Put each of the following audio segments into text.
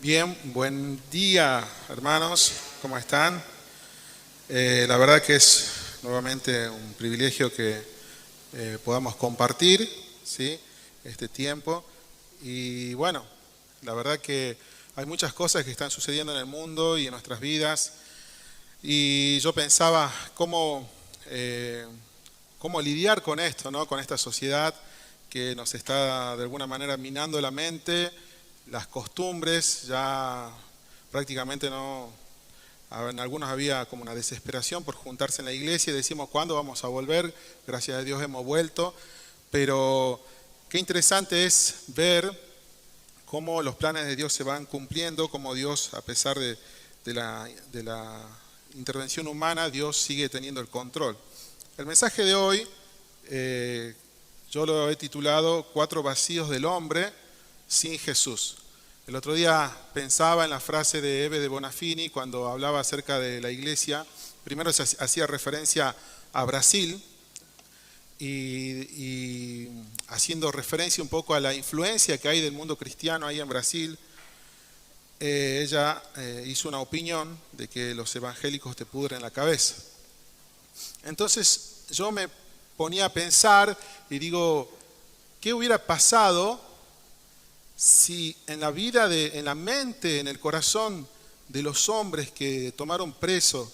Bien, buen día, hermanos, ¿cómo están? La verdad que es nuevamente un privilegio que podamos compartir, ¿sí?, este tiempo. Y bueno, la verdad que hay muchas cosas que están sucediendo en el mundo y en nuestras vidas. Y yo pensaba cómo lidiar con esto, ¿no?, con esta sociedad que nos está de alguna manera minando la mente, las costumbres. Ya prácticamente no, en algunos había como una desesperación por juntarse en la iglesia y decimos, ¿cuándo vamos a volver? Gracias a Dios hemos vuelto, pero qué interesante es ver cómo los planes de Dios se van cumpliendo, cómo Dios, a pesar de la intervención humana, Dios sigue teniendo el control. El mensaje de hoy, yo lo he titulado 4 vacíos del hombre sin Jesús. El otro día pensaba en la frase de Ebe de Bonafini cuando hablaba acerca de la iglesia. Primero se hacía referencia a Brasil y haciendo referencia un poco a la influencia que hay del mundo cristiano ahí en Brasil. Ella hizo una opinión de que los evangélicos te pudren la cabeza. Entonces yo me ponía a pensar y digo, ¿qué hubiera pasado si en la vida, en la mente, en el corazón de los hombres que tomaron preso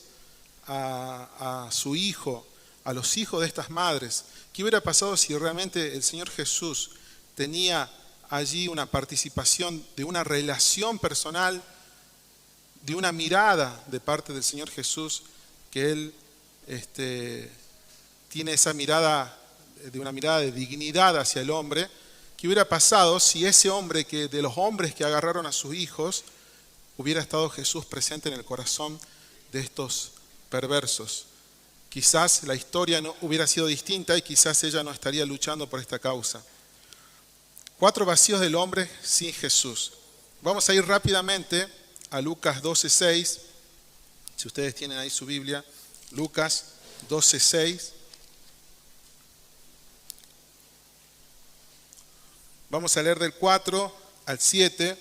a su hijo, a los hijos de estas madres, qué hubiera pasado si realmente el Señor Jesús tenía allí una participación de una relación personal, de una mirada de parte del Señor Jesús, que Él tiene esa mirada, de una mirada de dignidad hacia el hombre? ¿Qué hubiera pasado si ese hombre, de los hombres que agarraron a sus hijos, hubiera estado Jesús presente en el corazón de estos perversos? Quizás la historia no hubiera sido distinta y quizás ella no estaría luchando por esta causa. 4 vacíos del hombre sin Jesús. Vamos a ir rápidamente a Lucas 12:6. Si ustedes tienen ahí su Biblia, Lucas 12:6. Vamos a leer del 4 al 7.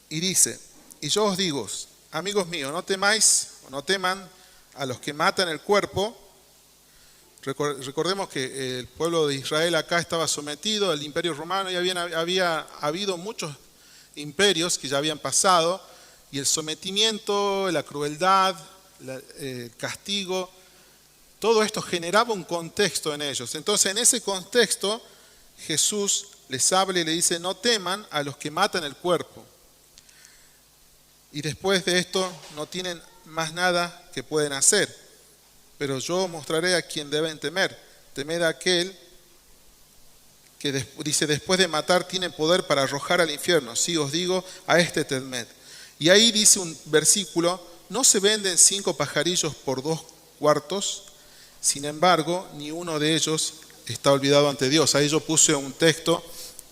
Y dice, y yo os digo, amigos míos, no temáis o no teman a los que matan el cuerpo. Recordemos que el pueblo de Israel acá estaba sometido al imperio romano y había habido muchos imperios que ya habían pasado, y el sometimiento, la crueldad, el castigo, todo esto generaba un contexto en ellos. Entonces, en ese contexto, Jesús les habla y le dice, no teman a los que matan el cuerpo. Y después de esto no tienen más nada que pueden hacer. Pero yo mostraré a quien deben temer. Temed a aquel que dice, después de matar tiene poder para arrojar al infierno. Sí, os digo, a este temed. Y ahí dice un versículo, no se venden 5 pajarillos por 2 cuartos. Sin embargo, ni uno de ellos está olvidado ante Dios. Ahí yo puse un texto,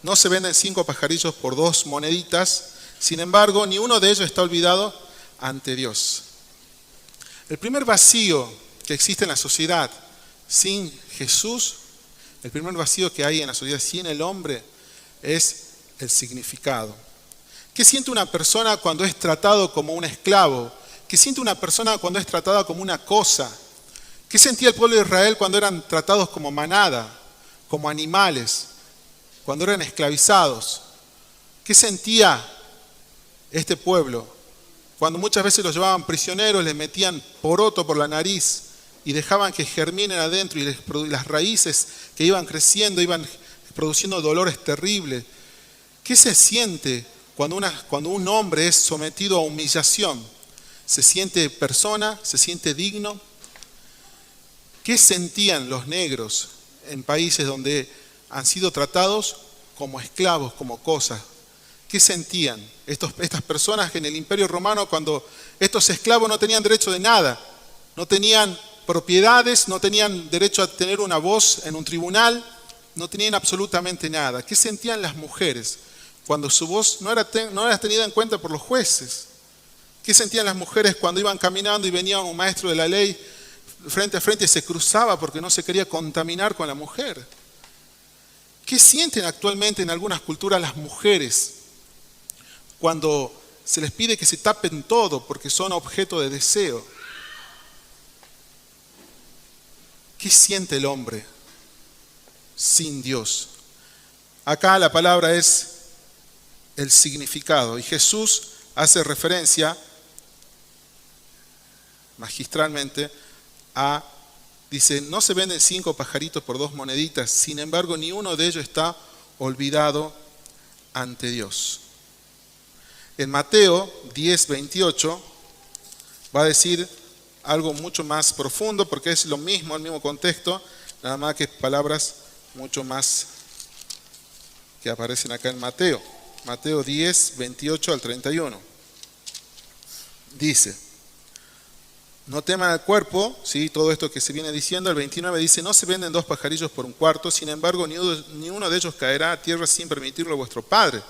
no se venden 5 pajarillos por 2 moneditas. Sin embargo, ni uno de ellos está olvidado ante Dios. El primer vacío que existe en la sociedad sin Jesús, el primer vacío que hay en la sociedad sin el hombre, es el significado. ¿Qué siente una persona cuando es tratado como un esclavo? ¿Qué siente una persona cuando es tratada como una cosa? ¿Qué sentía el pueblo de Israel cuando eran tratados como manada, como animales, cuando eran esclavizados? ¿Qué sentía este pueblo cuando muchas veces los llevaban prisioneros, les metían poroto por la nariz y dejaban que germinen adentro y las raíces que iban creciendo iban produciendo dolores terribles? ¿Qué se siente cuando un hombre es sometido a humillación? ¿Se siente persona? ¿Se siente digno? ¿Qué sentían los negros en países donde han sido tratados como esclavos, como cosas? ¿Qué sentían estas personas en el Imperio Romano cuando estos esclavos no tenían derecho de nada? No tenían propiedades, no tenían derecho a tener una voz en un tribunal, no tenían absolutamente nada. ¿Qué sentían las mujeres cuando su voz no era tenida en cuenta por los jueces? ¿Qué sentían las mujeres cuando iban caminando y venía un maestro de la ley frente a frente y se cruzaba porque no se quería contaminar con la mujer? ¿Qué sienten actualmente en algunas culturas las mujeres cuando se les pide que se tapen todo porque son objeto de deseo? ¿Qué siente el hombre sin Dios? Acá la palabra es el significado, y Jesús hace referencia magistralmente dice, no se venden 5 pajaritos por 2 moneditas, sin embargo ni uno de ellos está olvidado ante Dios. En Mateo 10:28 va a decir algo mucho más profundo, porque es lo mismo, el mismo contexto, nada más que palabras mucho más que aparecen acá en Mateo. Mateo 10:28 al 31. Dice, no teman al cuerpo, ¿sí? Todo esto que se viene diciendo. El 29 dice, no se venden 2 pajarillos por un cuarto, sin embargo ni uno de ellos caerá a tierra sin permitirlo vuestro Padre.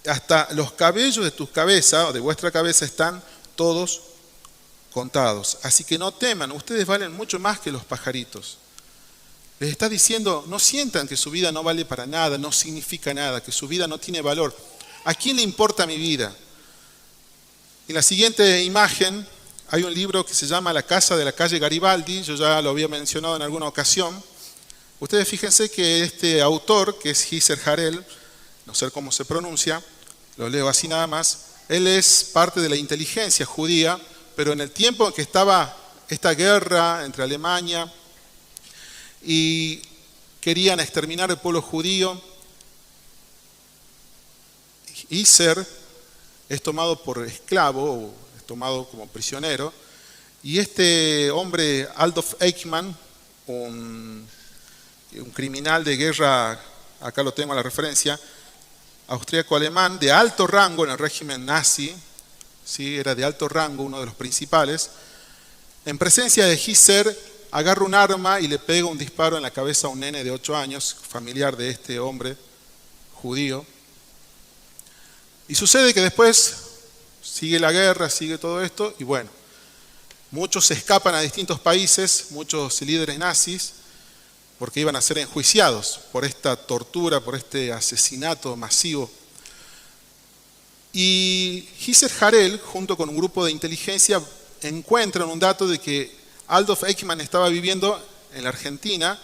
Hasta los cabellos de tu cabeza o de vuestra cabeza están todos contados. Así que no teman, ustedes valen mucho más que los pajaritos. Les está diciendo, no sientan que su vida no vale para nada, no significa nada, que su vida no tiene valor. ¿A quién le importa mi vida? En la siguiente imagen hay un libro que se llama La casa de la calle Garibaldi, yo ya lo había mencionado en alguna ocasión. Ustedes fíjense que este autor, que es Gizer Harel, no sé cómo se pronuncia, lo leo así nada más, él es parte de la inteligencia judía, pero en el tiempo en que estaba esta guerra entre Alemania y querían exterminar el pueblo judío, Gizer es tomado por esclavo, o es tomado como prisionero, y este hombre, Adolf Eichmann, un criminal de guerra, acá lo tengo en la referencia, austríaco-alemán, de alto rango en el régimen nazi, ¿sí? Era de alto rango, uno de los principales, en presencia de Gizer, agarra un arma y le pega un disparo en la cabeza a un nene de 8 años, familiar de este hombre judío. Y sucede que después sigue la guerra, sigue todo esto, y bueno, muchos se escapan a distintos países, muchos líderes nazis, porque iban a ser enjuiciados por esta tortura, por este asesinato masivo. Y Gizer Harel, junto con un grupo de inteligencia, encuentran un dato de que Adolf Eichmann estaba viviendo en la Argentina,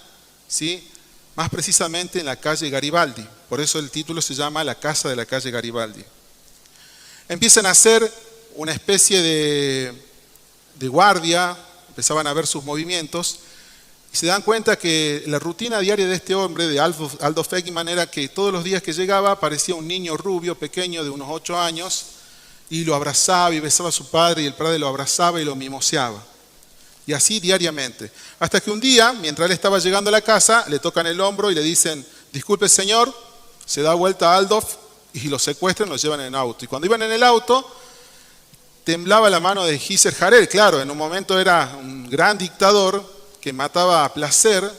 ¿sí? Más precisamente en la calle Garibaldi. Por eso el título se llama La casa de la calle Garibaldi. Empiezan a hacer una especie de guardia, empezaban a ver sus movimientos, y se dan cuenta que la rutina diaria de este hombre, de Adolf Eichmann, era que todos los días que llegaba aparecía un niño rubio, pequeño, de unos 8 años, y lo abrazaba y besaba a su padre, y el padre lo abrazaba y lo mimoseaba. Y así diariamente. Hasta que un día, mientras él estaba llegando a la casa, le tocan el hombro y le dicen, disculpe señor, se da vuelta a Adolf y lo secuestran y lo llevan en el auto. Y cuando iban en el auto, temblaba la mano de Gizer Harel. Claro, en un momento era un gran dictador que mataba a placer,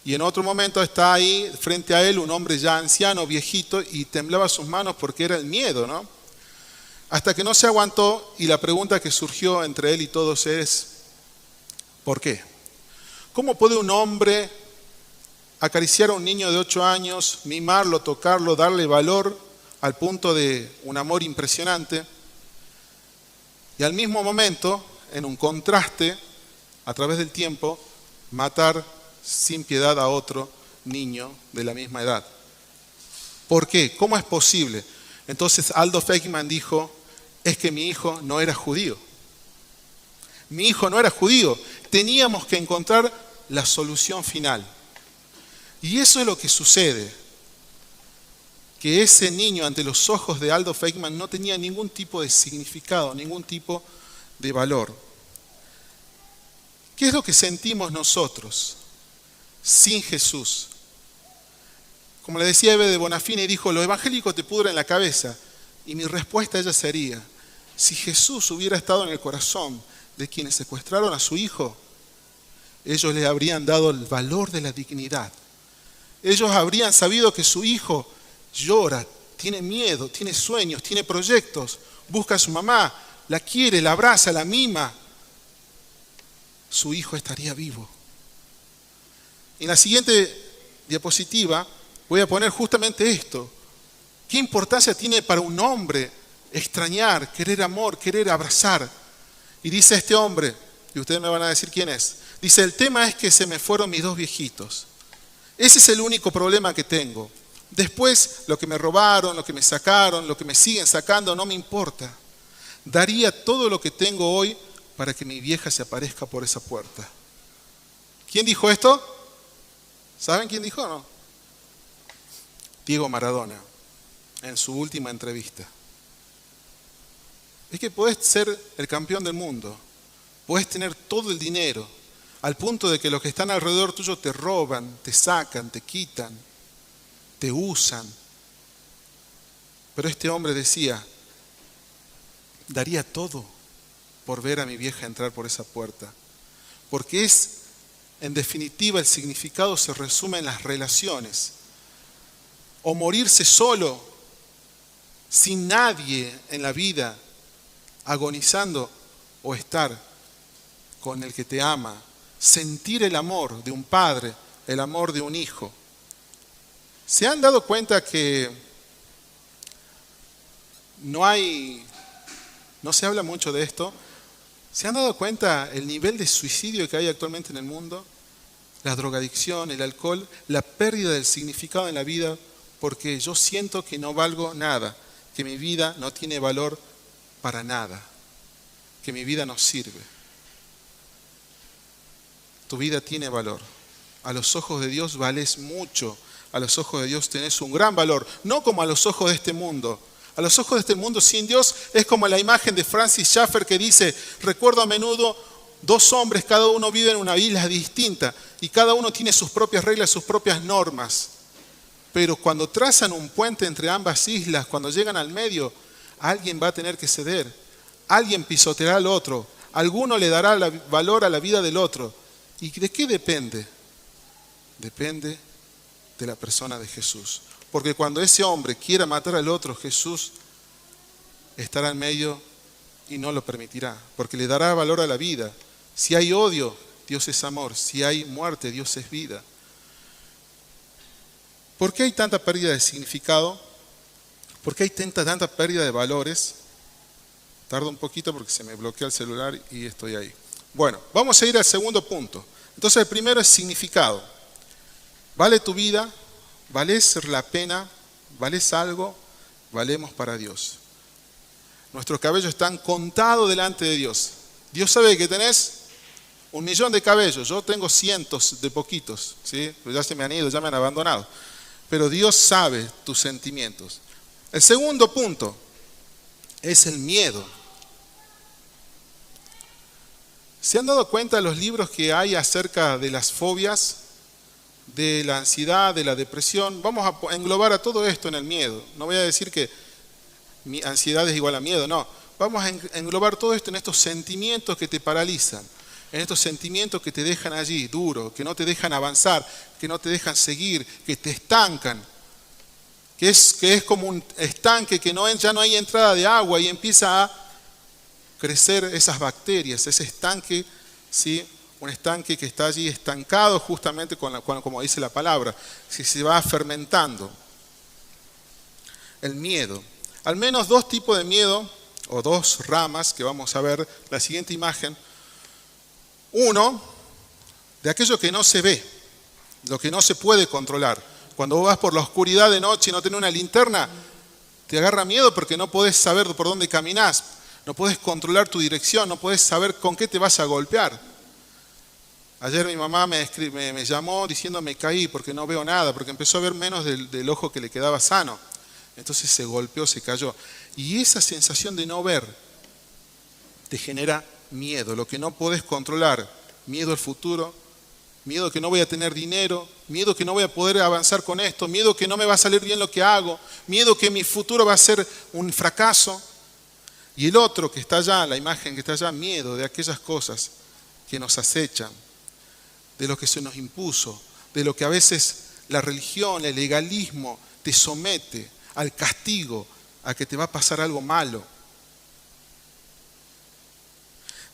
y en otro momento está ahí frente a él un hombre ya anciano, viejito, y temblaba sus manos porque era el miedo, ¿no? Hasta que no se aguantó, y la pregunta que surgió entre él y todos es, ¿por qué? ¿Cómo puede un hombre acariciar a un niño de 8 años, mimarlo, tocarlo, darle valor al punto de un amor impresionante, y al mismo momento, en un contraste, a través del tiempo, matar sin piedad a otro niño de la misma edad? ¿Por qué? ¿Cómo es posible? Entonces Adolf Eichmann dijo, es que mi hijo no era judío. Mi hijo no era judío. Teníamos que encontrar la solución final. Y eso es lo que sucede. Que ese niño ante los ojos de Adolf Eichmann no tenía ningún tipo de significado, ningún tipo de valor. ¿Qué es lo que sentimos nosotros sin Jesús? Como le decía Eve de Bonafini, dijo, lo evangélico te pudre en la cabeza. Y mi respuesta a ella sería, si Jesús hubiera estado en el corazón de quienes secuestraron a su hijo, ellos le habrían dado el valor de la dignidad. Ellos habrían sabido que su hijo llora, tiene miedo, tiene sueños, tiene proyectos, busca a su mamá, la quiere, la abraza, la mima. Su hijo estaría vivo. En la siguiente diapositiva voy a poner justamente esto. ¿Qué importancia tiene para un hombre extrañar, querer amor, querer abrazar? Y dice este hombre, y ustedes me van a decir quién es, dice, el tema es que se me fueron mis 2 viejitos. Ese es el único problema que tengo. Después, lo que me robaron, lo que me sacaron, lo que me siguen sacando, no me importa. Daría todo lo que tengo hoy para que mi vieja se aparezca por esa puerta. ¿Quién dijo esto? ¿Saben quién dijo o no? Diego Maradona, en su última entrevista. Es que podés ser el campeón del mundo, podés tener todo el dinero, al punto de que los que están alrededor tuyo te roban, te sacan, te quitan, te usan. Pero este hombre decía, daría todo por ver a mi vieja entrar por esa puerta. Porque en definitiva, el significado se resume en las relaciones. O morirse solo, sin nadie en la vida, agonizando, o estar con el que te ama, sentir el amor de un padre, el amor de un hijo. ¿Se han dado cuenta que no se habla mucho de esto? ¿Se han dado cuenta el nivel de suicidio que hay actualmente en el mundo? La drogadicción, el alcohol, la pérdida del significado en la vida, porque yo siento que no valgo nada, que mi vida no tiene valor para nada, que mi vida no sirve. Tu vida tiene valor. A los ojos de Dios vales mucho. A los ojos de Dios tenés un gran valor. No como a los ojos de este mundo. A los ojos de este mundo sin Dios es como la imagen de Francis Schaeffer que dice, recuerdo a menudo 2 hombres, cada uno vive en una isla distinta y cada uno tiene sus propias reglas, sus propias normas. Pero cuando trazan un puente entre ambas islas, cuando llegan al medio, alguien va a tener que ceder. Alguien pisoteará al otro. Alguno le dará valor a la vida del otro. ¿Y de qué depende? Depende de la persona de Jesús. Porque cuando ese hombre quiera matar al otro, Jesús estará en medio y no lo permitirá. Porque le dará valor a la vida. Si hay odio, Dios es amor. Si hay muerte, Dios es vida. ¿Por qué hay tanta pérdida de significado? ¿Por qué hay tanta pérdida de valores? Tardo un poquito porque se me bloquea el celular y estoy ahí. Bueno, vamos a ir al segundo punto. Entonces el primero es significado. ¿Vale tu vida? ¿Vales la pena? ¿Vales algo? Valemos para Dios. Nuestros cabellos están contados delante de Dios. Dios sabe que tenés 1.000.000 de cabellos. Yo tengo cientos de poquitos, ¿sí? Pero ya se me han ido, ya me han abandonado. Pero Dios sabe tus sentimientos. El segundo punto es el miedo. ¿Se han dado cuenta de los libros que hay acerca de las fobias, de la ansiedad, de la depresión? Vamos a englobar a todo esto en el miedo. No voy a decir que mi ansiedad es igual a miedo, no. Vamos a englobar todo esto en estos sentimientos que te paralizan, en estos sentimientos que te dejan allí, duro, que no te dejan avanzar, que no te dejan seguir, que te estancan, que es como un estanque que ya no hay entrada de agua y empieza a crecer esas bacterias, ese estanque, ¿sí? Un estanque que está allí estancado justamente como dice la palabra, si se va fermentando. El miedo. Al menos 2 tipos de miedo, o 2 ramas que vamos a ver, la siguiente imagen. Uno, de aquello que no se ve, lo que no se puede controlar. Cuando vos vas por la oscuridad de noche y no tenés una linterna, te agarra miedo porque no podés saber por dónde caminás. No podés controlar tu dirección, no podés saber con qué te vas a golpear. Ayer mi mamá me llamó diciendo me caí porque no veo nada, porque empezó a ver menos del ojo que le quedaba sano. Entonces se golpeó, se cayó. Y esa sensación de no ver te genera miedo, lo que no podés controlar. Miedo al futuro, miedo que no voy a tener dinero, miedo que no voy a poder avanzar con esto, miedo que no me va a salir bien lo que hago, miedo que mi futuro va a ser un fracaso. Y el otro que está allá, la imagen que está allá, miedo de aquellas cosas que nos acechan, de lo que se nos impuso, de lo que a veces la religión, el legalismo te somete al castigo, a que te va a pasar algo malo.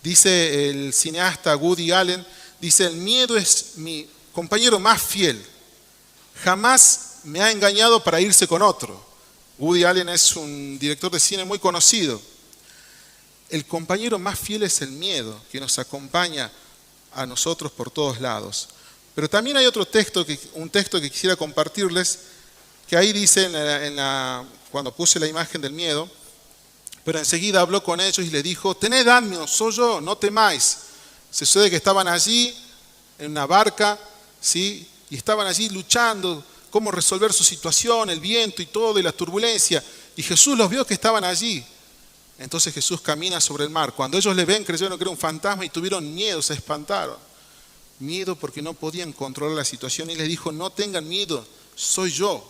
Dice el cineasta Woody Allen, dice, el miedo es mi compañero más fiel. jamás me ha engañado para irse con otro. Woody Allen es un director de cine muy conocido. El compañero más fiel es el miedo, que nos acompaña a nosotros por todos lados. Pero también hay otro texto, un texto que quisiera compartirles, que ahí dice, cuando puse la imagen del miedo, pero enseguida habló con ellos y les dijo, tened ánimo, soy yo, no temáis. Se sucede que estaban allí en una barca, ¿sí? Y estaban allí luchando, cómo resolver su situación, el viento y todo, y la turbulencia. Y Jesús los vio que estaban allí. Entonces Jesús camina sobre el mar. Cuando ellos le ven, creyeron que era un fantasma y tuvieron miedo, se espantaron. Miedo porque no podían controlar la situación y les dijo, no tengan miedo, soy yo.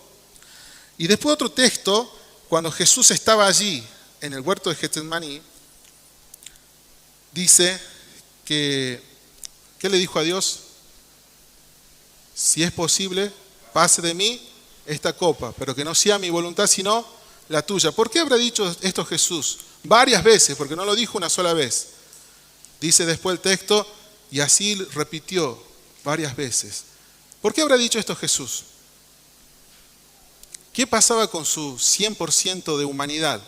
Y después otro texto, cuando Jesús estaba allí en el huerto de Getsemaní, dice que, ¿qué le dijo a Dios? Si es posible, pase de mí esta copa, pero que no sea mi voluntad sino la tuya. ¿Por qué habrá dicho esto Jesús? Varias veces, porque no lo dijo una sola vez. Dice después el texto, y así repitió varias veces. ¿Por qué habrá dicho esto Jesús? ¿Qué pasaba con su 100% de humanidad?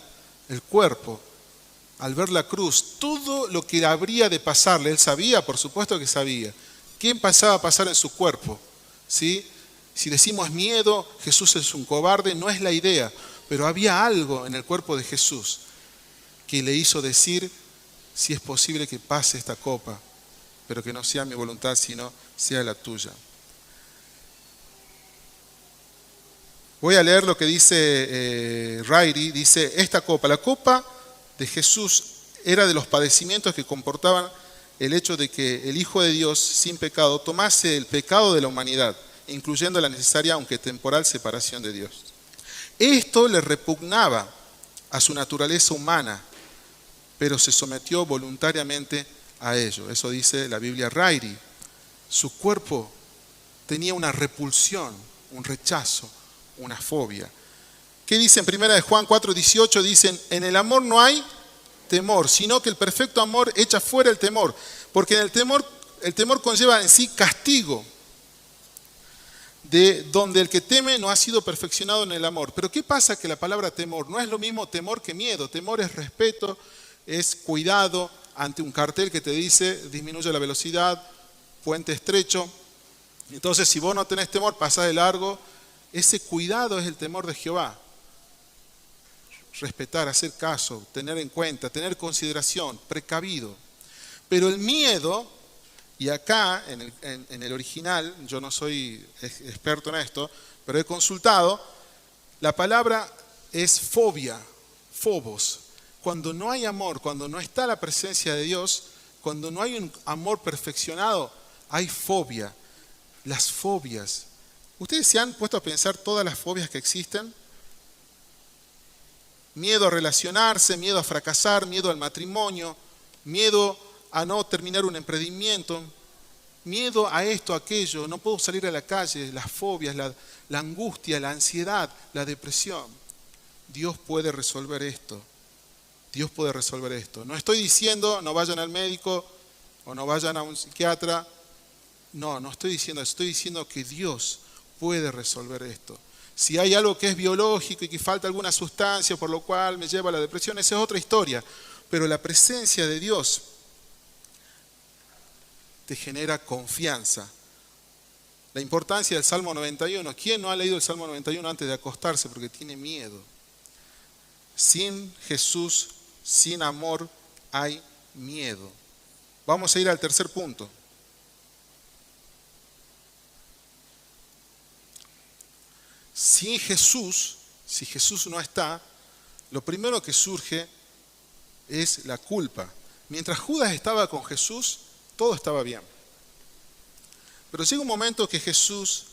El cuerpo, al ver la cruz, todo lo que habría de pasarle, él sabía, por supuesto que sabía. ¿Qué pasaba a pasar en su cuerpo? ¿Sí? Si decimos miedo, Jesús es un cobarde, no es la idea, pero había algo en el cuerpo de Jesús que le hizo decir, si es posible que pase esta copa, pero que no sea mi voluntad, sino sea la tuya. Voy a leer lo que dice Ryrie, dice, esta copa, la copa de Jesús era de los padecimientos que comportaban el hecho de que el Hijo de Dios, sin pecado, tomase el pecado de la humanidad, incluyendo la necesaria, aunque temporal, separación de Dios. Esto le repugnaba a su naturaleza humana, pero se sometió voluntariamente a ello. Eso dice la Biblia Ryrie. Su cuerpo tenía una repulsión, un rechazo, una fobia. ¿Qué dice en 1 Juan 4:18? Dicen, en el amor no hay temor, sino que el perfecto amor echa fuera el temor, porque en el temor conlleva en sí castigo, de donde el que teme no ha sido perfeccionado en el amor. Pero ¿qué pasa? Que la palabra temor no es lo mismo temor que miedo. Temor es respeto, es cuidado ante un cartel que te dice disminuye la velocidad, puente estrecho. Entonces si vos no tenés temor, pasás de largo. Ese cuidado es el temor de Jehová. Respetar, hacer caso, tener en cuenta, tener consideración, precavido. Pero el miedo, y acá en el original, yo no soy experto en esto, pero he consultado, la palabra es fobia, phobos. Cuando no hay amor, cuando no está la presencia de Dios, cuando no hay un amor perfeccionado, hay fobia. Las fobias. ¿Ustedes se han puesto a pensar todas las fobias que existen? Miedo a relacionarse, miedo a fracasar, miedo al matrimonio, miedo a no terminar un emprendimiento, miedo a esto, a aquello, no puedo salir a la calle, las fobias, la angustia, la ansiedad, la depresión. Dios puede resolver esto. Dios puede resolver esto. No estoy diciendo no vayan al médico o no vayan a un psiquiatra. No estoy diciendo eso. Estoy diciendo que Dios puede resolver esto. Si hay algo que es biológico y que falta alguna sustancia por lo cual me lleva a la depresión, esa es otra historia. Pero la presencia de Dios te genera confianza. La importancia del Salmo 91. ¿Quién no ha leído el Salmo 91 antes de acostarse porque tiene miedo? Sin Jesús, sin amor, hay miedo. Vamos a ir al tercer punto. Sin Jesús, si Jesús no está, lo primero que surge es la culpa. Mientras Judas estaba con Jesús, todo estaba bien. Pero llega un momento que Jesús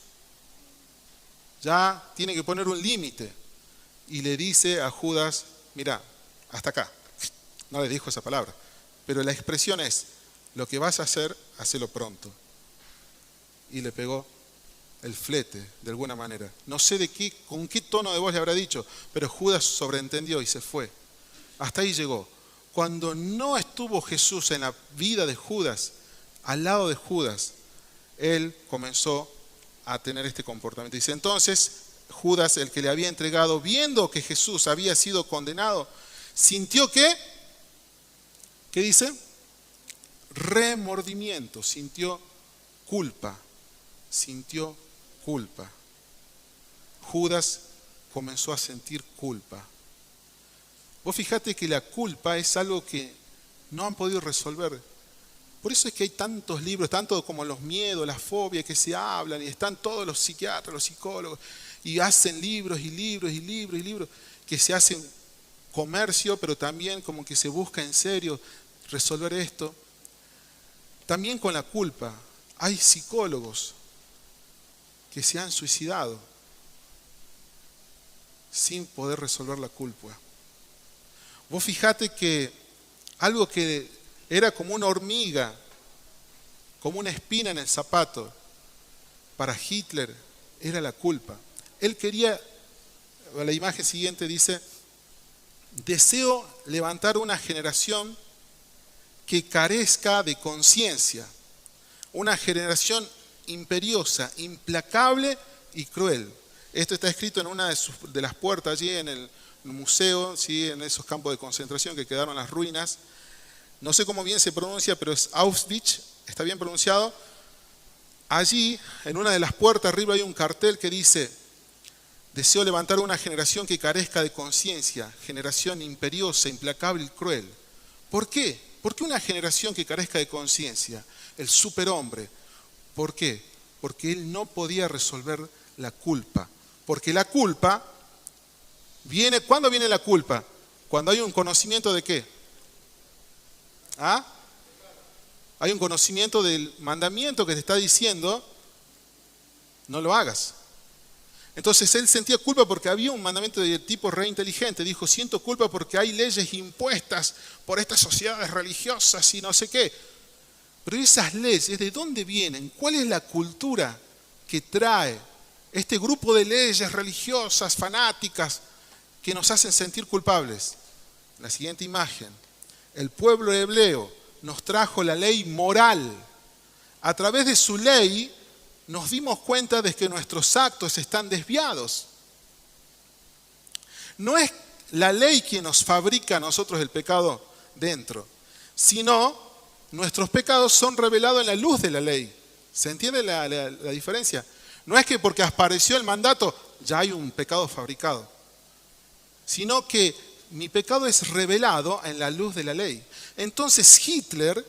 ya tiene que poner un límite y le dice a Judas, mira, hasta acá. No le dijo esa palabra, pero la expresión es, lo que vas a hacer, hacelo pronto. Y le pegó el flete, de alguna manera. No sé con qué tono de voz le habrá dicho, pero Judas sobreentendió y se fue. Hasta ahí llegó. Cuando no estuvo Jesús en la vida de Judas, al lado de Judas, él comenzó a tener este comportamiento. Dice, entonces Judas, el que le había entregado, viendo que Jesús había sido condenado, sintió ¿qué dice? Remordimiento, sintió culpa. Judas comenzó a sentir culpa. Vos fijate que la culpa es algo que no han podido resolver. Por eso es que hay tantos libros, tanto como los miedos, las fobias que se hablan, y están todos los psiquiatras, los psicólogos, y hacen libros y libros y libros y libros, que se hacen comercio, pero también como que se busca en serio resolver esto. También con la culpa, hay psicólogos que se han suicidado sin poder resolver la culpa. Vos fijate que algo que era como una hormiga, como una espina en el zapato, para Hitler era la culpa. Él quería, la imagen siguiente dice, deseo levantar una generación que carezca de conciencia, una generación imperiosa, implacable y cruel. Esto está escrito en una de las puertas allí en el museo, ¿sí? En esos campos de concentración que quedaron las ruinas. No sé cómo bien se pronuncia, pero es Auschwitz, está bien pronunciado. Allí, en una de las puertas arriba hay un cartel que dice, deseo levantar una generación que carezca de conciencia, generación imperiosa, implacable y cruel. ¿Por qué? ¿Por qué una generación que carezca de conciencia? El superhombre. ¿Por qué? Porque él no podía resolver la culpa. Porque la culpa viene, ¿cuándo viene la culpa? Cuando hay un conocimiento de ¿qué? ¿Ah? Hay un conocimiento del mandamiento que te está diciendo, no lo hagas. Entonces él sentía culpa porque había un mandamiento de tipo re inteligente. Dijo, siento culpa porque hay leyes impuestas por estas sociedades religiosas y no sé qué. Pero esas leyes, ¿de dónde vienen? ¿Cuál es la cultura que trae este grupo de leyes religiosas, fanáticas, que nos hacen sentir culpables? La siguiente imagen. El pueblo hebreo nos trajo la ley moral. A través de su ley nos dimos cuenta de que nuestros actos están desviados. No es la ley quien nos fabrica a nosotros el pecado dentro, sino nuestros pecados son revelados en la luz de la ley. ¿Se entiende la diferencia? No es que porque apareció el mandato ya hay un pecado fabricado, sino que mi pecado es revelado en la luz de la ley. Entonces Hitler,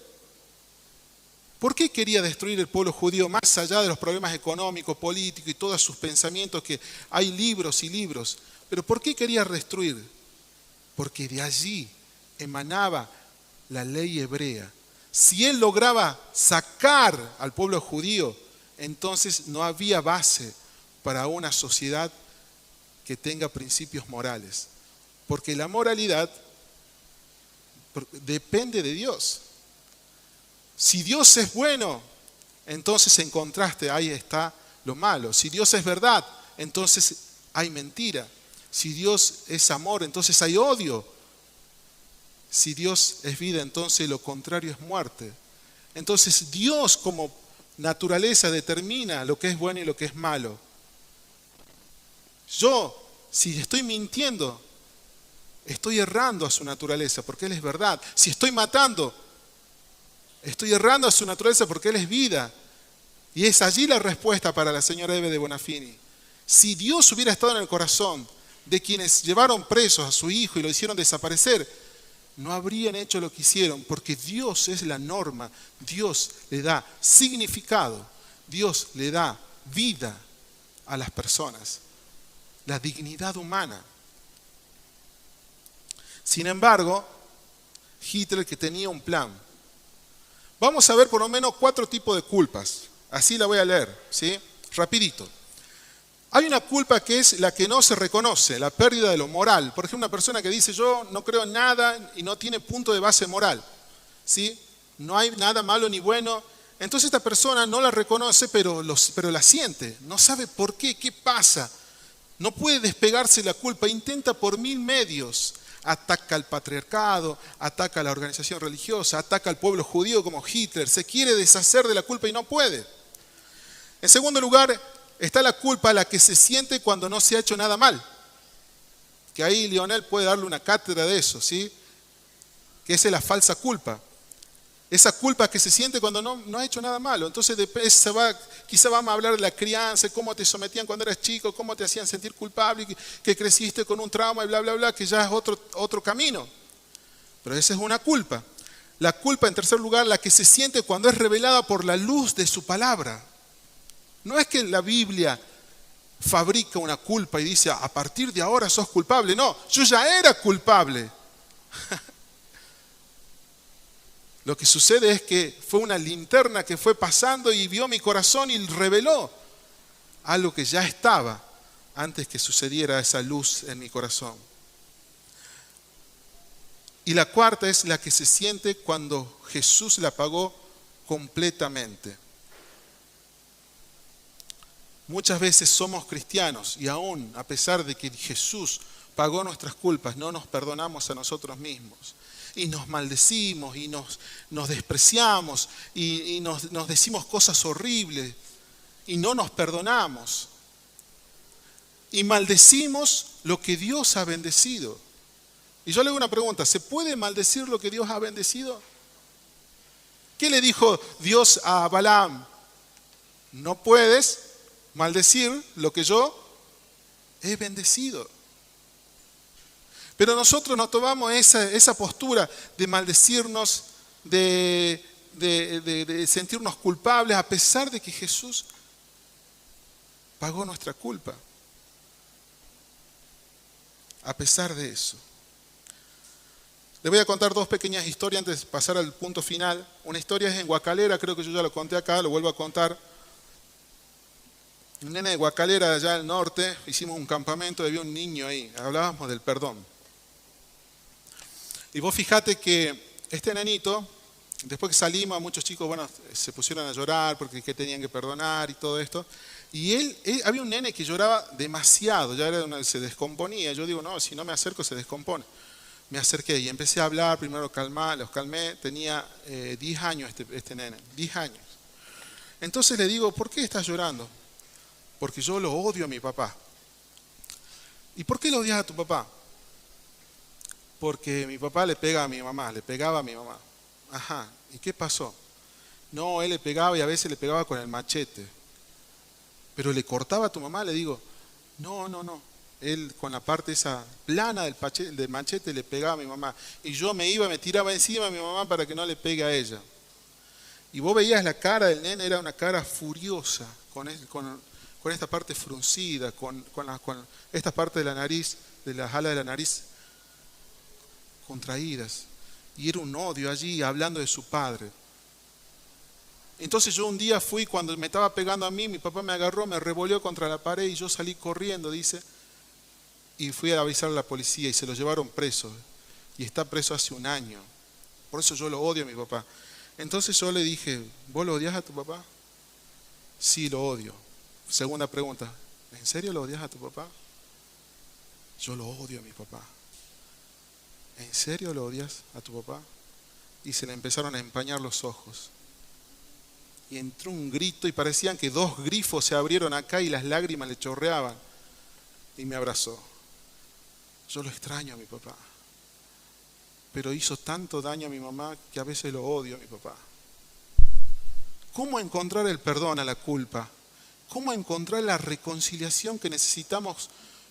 ¿por qué quería destruir el pueblo judío más allá de los problemas económicos, políticos y todos sus pensamientos, que hay libros y libros? ¿Pero por qué quería destruir? Porque de allí emanaba la ley hebrea. Si él lograba sacar al pueblo judío, entonces no había base para una sociedad que tenga principios morales. Porque la moralidad depende de Dios. Si Dios es bueno, entonces en contraste ahí está lo malo. Si Dios es verdad, entonces hay mentira. Si Dios es amor, entonces hay odio. Si Dios es vida, entonces lo contrario es muerte. Entonces Dios como naturaleza determina lo que es bueno y lo que es malo. Yo, si estoy mintiendo, estoy errando a su naturaleza porque Él es verdad. Si estoy matando, estoy errando a su naturaleza porque Él es vida. Y es allí la respuesta para la señora Eve de Bonafini. Si Dios hubiera estado en el corazón de quienes llevaron presos a su hijo y lo hicieron desaparecer, no habrían hecho lo que hicieron, porque Dios es la norma. Dios le da significado. Dios le da vida a las personas. La dignidad humana. Sin embargo, Hitler que tenía un plan. Vamos a ver por lo menos 4 tipos de culpas. Así la voy a leer, ¿sí? Rapidito. Hay una culpa que es la que no se reconoce, la pérdida de lo moral. Por ejemplo, una persona que dice yo no creo en nada y no tiene punto de base moral, ¿sí? No hay nada malo ni bueno. Entonces esta persona no la reconoce, pero la siente. No sabe por qué, qué pasa. No puede despegarse de la culpa. Intenta por 1000 medios. Ataca al patriarcado, ataca a la organización religiosa, ataca al pueblo judío como Hitler. Se quiere deshacer de la culpa y no puede. En segundo lugar, está la culpa, la que se siente cuando no se ha hecho nada mal. Que ahí Lionel puede darle una cátedra de eso, ¿sí? Que esa es la falsa culpa. Esa culpa que se siente cuando no ha hecho nada malo. Entonces quizá vamos a hablar de la crianza, cómo te sometían cuando eras chico, cómo te hacían sentir culpable, que creciste con un trauma y bla, bla, bla, que ya es otro camino. Pero esa es una culpa. La culpa, en tercer lugar, la que se siente cuando es revelada por la luz de su palabra. No es que la Biblia fabrica una culpa y dice, a partir de ahora sos culpable. No, yo ya era culpable. Lo que sucede es que fue una linterna que fue pasando y vio mi corazón y reveló algo que ya estaba antes que sucediera esa luz en mi corazón. Y la cuarta es la que se siente cuando Jesús la pagó completamente. Muchas veces somos cristianos y aún a pesar de que Jesús pagó nuestras culpas, no nos perdonamos a nosotros mismos. Y nos maldecimos y nos despreciamos y nos decimos cosas horribles y no nos perdonamos. Y maldecimos lo que Dios ha bendecido. Y yo le hago una pregunta, ¿se puede maldecir lo que Dios ha bendecido? ¿Qué le dijo Dios a Balaam? No puedes maldecir lo que yo he bendecido. Pero nosotros no tomamos esa postura de maldecirnos, de sentirnos culpables, a pesar de que Jesús pagó nuestra culpa. A pesar de eso. Les voy a contar dos pequeñas historias antes de pasar al punto final. Una historia es en Guacalera, creo que yo ya lo conté acá, lo vuelvo a contar. Un nene de Guacalera, allá al norte, hicimos un campamento, había un niño ahí, hablábamos del perdón. Y vos fijate que este nenito, después que salimos, muchos chicos, se pusieron a llorar porque tenían que perdonar y todo esto. Y había un nene que lloraba demasiado, se descomponía. Yo digo, no, si no me acerco se descompone. Me acerqué y empecé a hablar, primero los calmé, tenía 10 años este nene, 10 años. Entonces le digo, ¿por qué estás llorando? Porque yo lo odio a mi papá. ¿Y por qué lo odias a tu papá? Porque mi papá le pegaba a mi mamá. Ajá, ¿y qué pasó? No, él le pegaba y a veces le pegaba con el machete. Pero le cortaba a tu mamá, le digo, no. Él con la parte esa plana del machete le pegaba a mi mamá. Y yo me tiraba encima a mi mamá para que no le pegue a ella. Y vos veías la cara del nene, era una cara furiosa, con esta parte fruncida, con esta parte de la nariz, de las alas de la nariz contraídas. Y era un odio allí, hablando de su padre. Entonces yo un día fui, cuando me estaba pegando a mí, mi papá me agarró, me revolvió contra la pared y yo salí corriendo, dice, y fui a avisar a la policía y se lo llevaron preso. Y está preso hace 1 año. Por eso yo lo odio a mi papá. Entonces yo le dije, ¿vos lo odias a tu papá? Sí, lo odio. Segunda pregunta, ¿en serio lo odias a tu papá? Yo lo odio a mi papá. ¿En serio lo odias a tu papá? Y se le empezaron a empañar los ojos. Y entró un grito y parecían que 2 grifos se abrieron acá y las lágrimas le chorreaban. Y me abrazó. Yo lo extraño a mi papá. Pero hizo tanto daño a mi mamá que a veces lo odio a mi papá. ¿Cómo encontrar el perdón a la culpa? ¿Cómo encontrar la reconciliación que necesitamos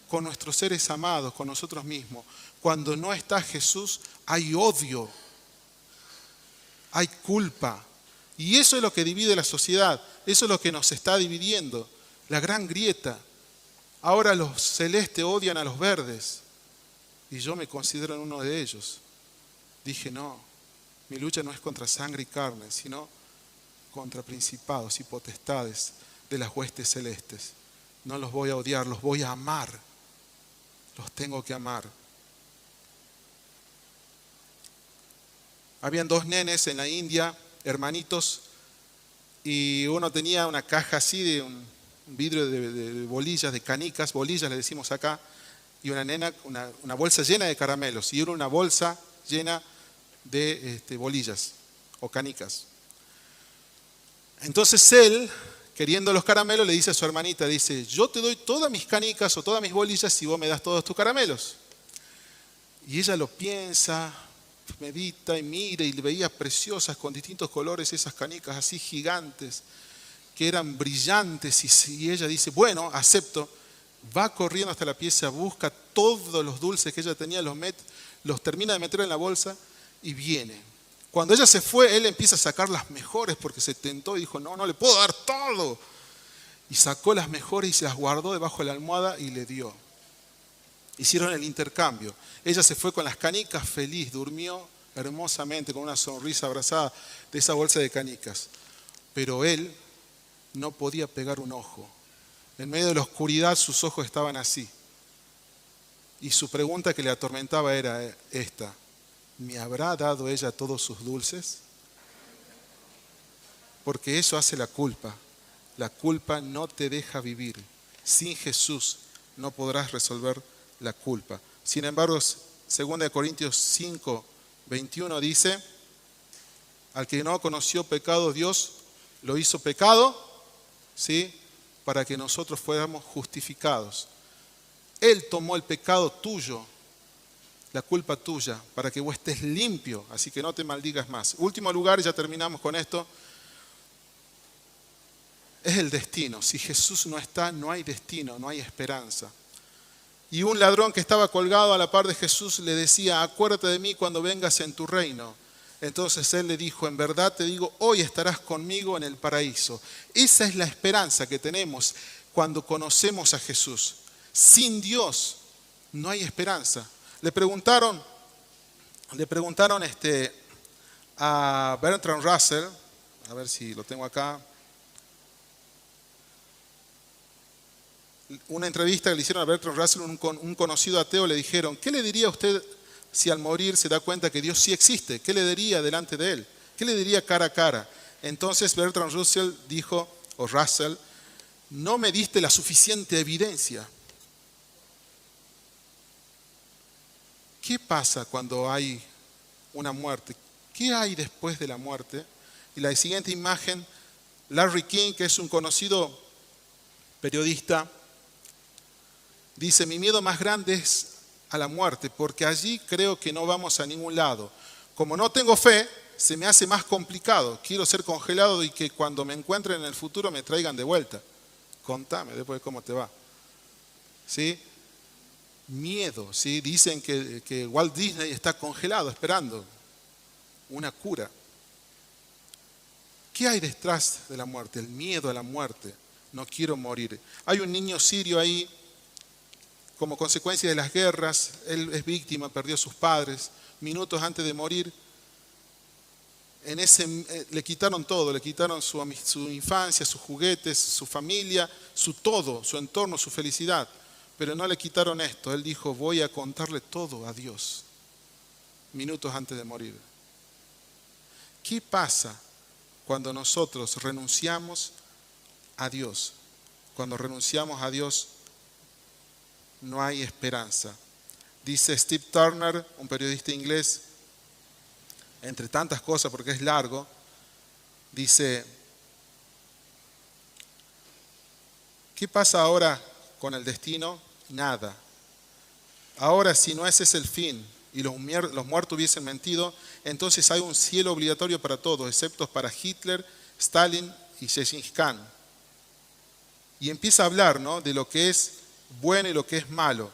con nuestros seres amados, con nosotros mismos? Cuando no está Jesús, hay odio, hay culpa. Y eso es lo que divide la sociedad, eso es lo que nos está dividiendo, la gran grieta. Ahora los celestes odian a los verdes y yo me considero en uno de ellos. Dije, no, mi lucha no es contra sangre y carne, sino contra principados y potestades de las huestes celestes. No los voy a odiar, los voy a amar. Los tengo que amar. Habían 2 nenes en la India, hermanitos, y uno tenía una caja así de un vidrio de bolillas, de canicas, bolillas le decimos acá, y una nena, una bolsa llena de caramelos, y una bolsa llena de bolillas o canicas. Entonces él queriendo los caramelos, le dice a su hermanita, dice, yo te doy todas mis canicas o todas mis bolillas si vos me das todos tus caramelos. Y ella lo piensa, medita y mira y le veía preciosas con distintos colores esas canicas así gigantes que eran brillantes y ella dice, bueno, acepto. Va corriendo hasta la pieza, busca todos los dulces que ella tenía, los termina de meter en la bolsa y viene. Cuando ella se fue, él empieza a sacar las mejores porque se tentó y dijo, no le puedo dar todo. Y sacó las mejores y se las guardó debajo de la almohada y le dio. Hicieron el intercambio. Ella se fue con las canicas feliz, durmió hermosamente con una sonrisa abrazada de esa bolsa de canicas. Pero él no podía pegar un ojo. En medio de la oscuridad sus ojos estaban así. Y su pregunta que le atormentaba era esta: ¿me habrá dado ella todos sus dulces? Porque eso hace la culpa. La culpa no te deja vivir. Sin Jesús no podrás resolver la culpa. Sin embargo, 2 Corintios 5, 21 dice, al que no conoció pecado, Dios lo hizo pecado, ¿sí?, para que nosotros fuéramos justificados. Él tomó el pecado tuyo, la culpa tuya, para que vos estés limpio, así que no te maldigas más. Último lugar, y ya terminamos con esto, es el destino. Si Jesús no está, no hay destino, no hay esperanza. Y un ladrón que estaba colgado a la par de Jesús le decía, acuérdate de mí cuando vengas en tu reino. Entonces él le dijo, en verdad te digo, hoy estarás conmigo en el paraíso. Esa es la esperanza que tenemos cuando conocemos a Jesús. Sin Dios no hay esperanza. Le preguntaron a Bertrand Russell, a ver si lo tengo acá, una entrevista que le hicieron a Bertrand Russell, un conocido ateo, le dijeron, ¿qué le diría a usted si al morir se da cuenta que Dios sí existe? ¿Qué le diría delante de él? ¿Qué le diría cara a cara? Entonces Bertrand Russell dijo, no me diste la suficiente evidencia. ¿Qué pasa cuando hay una muerte? ¿Qué hay después de la muerte? Y la siguiente imagen, Larry King, que es un conocido periodista, dice, mi miedo más grande es a la muerte, porque allí creo que no vamos a ningún lado. Como no tengo fe, se me hace más complicado. Quiero ser congelado y que cuando me encuentren en el futuro me traigan de vuelta. Contame después cómo te va. ¿Sí? Miedo, ¿sí? Dicen que Walt Disney está congelado esperando una cura. ¿Qué hay detrás de la muerte? El miedo a la muerte. No quiero morir. Hay un niño sirio ahí, como consecuencia de las guerras, él es víctima, perdió a sus padres. Minutos antes de morir, le quitaron todo, le quitaron su infancia, sus juguetes, su familia, su todo, su entorno, su felicidad. Pero no le quitaron esto. Él dijo, voy a contarle todo a Dios. Minutos antes de morir. ¿Qué pasa cuando nosotros renunciamos a Dios? Cuando renunciamos a Dios, no hay esperanza. Dice Steve Turner, un periodista inglés, entre tantas cosas porque es largo, dice, ¿qué pasa ahora con el destino? Nada. Ahora, si no ese es el fin y los muertos hubiesen mentido, entonces hay un cielo obligatorio para todos, excepto para Hitler, Stalin y Gengis Khan. Y empieza a hablar, ¿no?, de lo que es bueno y lo que es malo.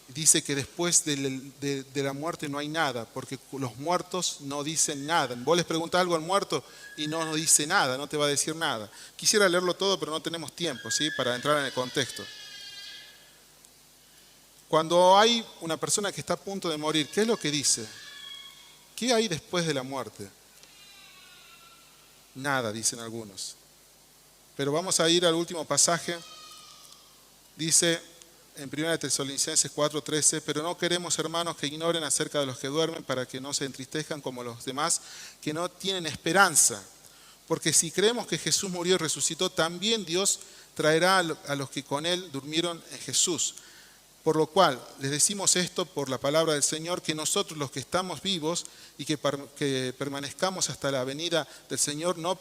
Dice que después de la muerte no hay nada, porque los muertos no dicen nada. Vos les preguntás algo al muerto y no dice nada, no te va a decir nada. Quisiera leerlo todo, pero no tenemos tiempo, ¿sí?, para entrar en el contexto. Cuando hay una persona que está a punto de morir, ¿qué es lo que dice? ¿Qué hay después de la muerte? Nada, dicen algunos. Pero vamos a ir al último pasaje. Dice en 1 Tesalonicenses 4:13, pero no queremos, hermanos, que ignoren acerca de los que duermen para que no se entristezcan como los demás que no tienen esperanza. Porque si creemos que Jesús murió y resucitó, también Dios traerá a los que con él durmieron en Jesús. Por lo cual les decimos esto por la palabra del Señor, que nosotros los que estamos vivos y que permanezcamos hasta la venida del Señor no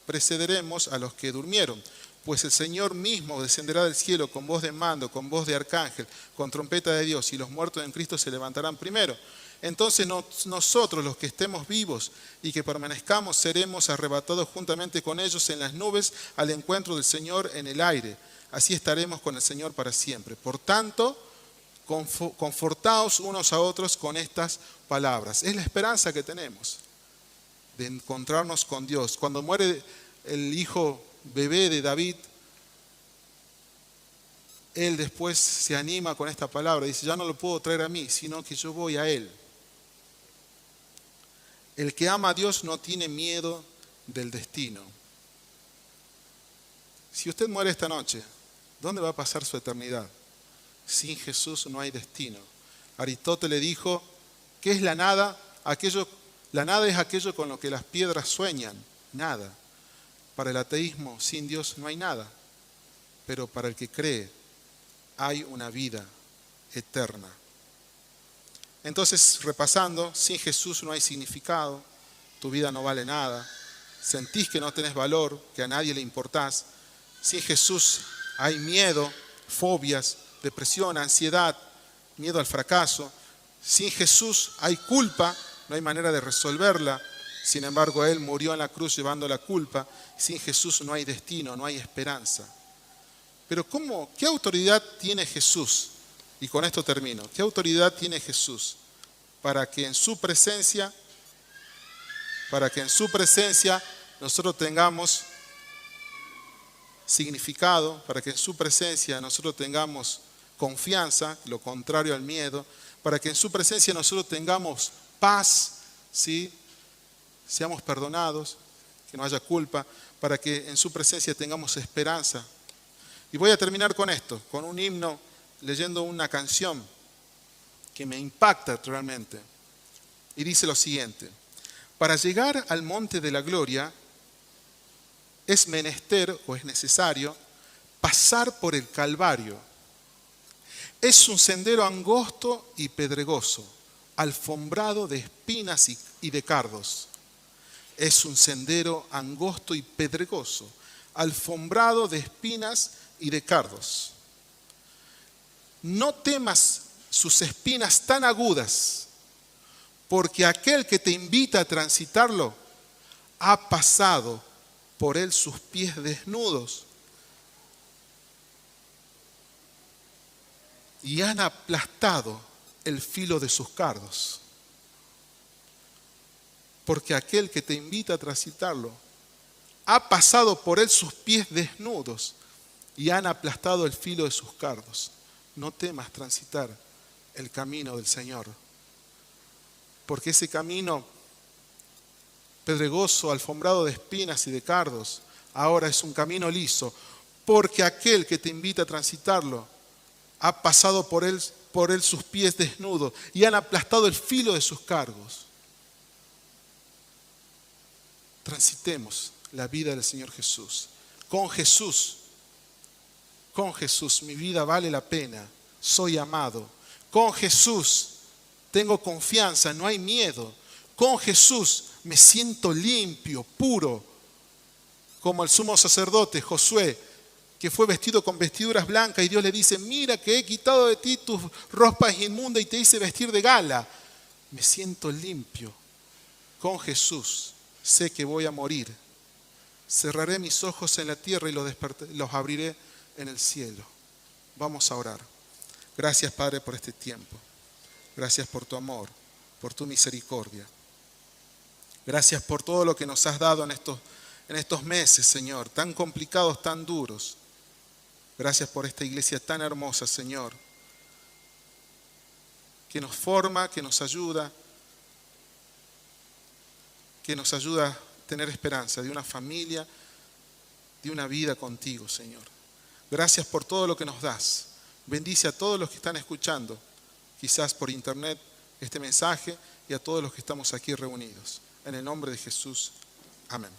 precederemos a los que durmieron. Pues el Señor mismo descenderá del cielo con voz de mando, con voz de arcángel, con trompeta de Dios, y los muertos en Cristo se levantarán primero. Entonces nosotros, los que estemos vivos y que permanezcamos, seremos arrebatados juntamente con ellos en las nubes al encuentro del Señor en el aire. Así estaremos con el Señor para siempre. Por tanto, confortaos unos a otros con estas palabras. Es la esperanza que tenemos de encontrarnos con Dios. Cuando muere el hijo bebé de David, él después se anima con esta palabra. Dice, ya no lo puedo traer a mí, sino que yo voy a él. El que ama a Dios no tiene miedo del destino. Si usted muere esta noche, ¿dónde va a pasar su eternidad? Sin Jesús no hay destino. Aristóteles dijo, ¿qué es la nada? La nada es aquello con lo que las piedras sueñan. Nada. Para el ateísmo, sin Dios no hay nada. Pero para el que cree, hay una vida eterna. Entonces, repasando, sin Jesús no hay significado, tu vida no vale nada, sentís que no tenés valor, que a nadie le importás. Sin Jesús hay miedo, fobias, depresión, ansiedad, miedo al fracaso. Sin Jesús hay culpa, no hay manera de resolverla. Sin embargo, Él murió en la cruz llevando la culpa. Sin Jesús no hay destino, no hay esperanza. Pero ¿qué autoridad tiene Jesús? Y con esto termino. ¿Qué autoridad tiene Jesús para que en su presencia nosotros tengamos significado, para que en su presencia nosotros tengamos confianza, lo contrario al miedo, para que en su presencia nosotros tengamos paz, ¿sí? Seamos perdonados, que no haya culpa, para que en su presencia tengamos esperanza? Y voy a terminar con esto, con un himno, leyendo una canción que me impacta realmente. Y dice lo siguiente: para llegar al monte de la gloria es menester o es necesario pasar por el Calvario. Es un sendero angosto y pedregoso, alfombrado de espinas y de cardos. Es un sendero angosto y pedregoso, alfombrado de espinas y de cardos. No temas sus espinas tan agudas, porque aquel que te invita a transitarlo ha pasado por él sus pies desnudos y han aplastado el filo de sus cardos. Porque aquel que te invita a transitarlo ha pasado por él sus pies desnudos y han aplastado el filo de sus cardos. No temas transitar el camino del Señor, porque ese camino pedregoso, alfombrado de espinas y de cardos, ahora es un camino liso, porque aquel que te invita a transitarlo ha pasado por él sus pies desnudos y han aplastado el filo de sus cargos. Transitemos la vida del Señor Jesús. Con Jesús mi vida vale la pena, soy amado. Con Jesús tengo confianza, no hay miedo. Con Jesús me siento limpio, puro, como el sumo sacerdote Josué, que fue vestido con vestiduras blancas y Dios le dice, mira que he quitado de ti tus ropas inmundas y te hice vestir de gala. Me siento limpio. Con Jesús sé que voy a morir. Cerraré mis ojos en la tierra y los abriré en el cielo. Vamos a orar. Gracias, Padre, por este tiempo. Gracias por tu amor, por tu misericordia. Gracias por todo lo que nos has dado en estos meses, Señor, tan complicados, tan duros. Gracias por esta iglesia tan hermosa, Señor, que nos forma, que nos ayuda a tener esperanza de una familia, de una vida contigo, Señor. Gracias por todo lo que nos das. Bendice a todos los que están escuchando, quizás por internet, este mensaje, y a todos los que estamos aquí reunidos. En el nombre de Jesús. Amén.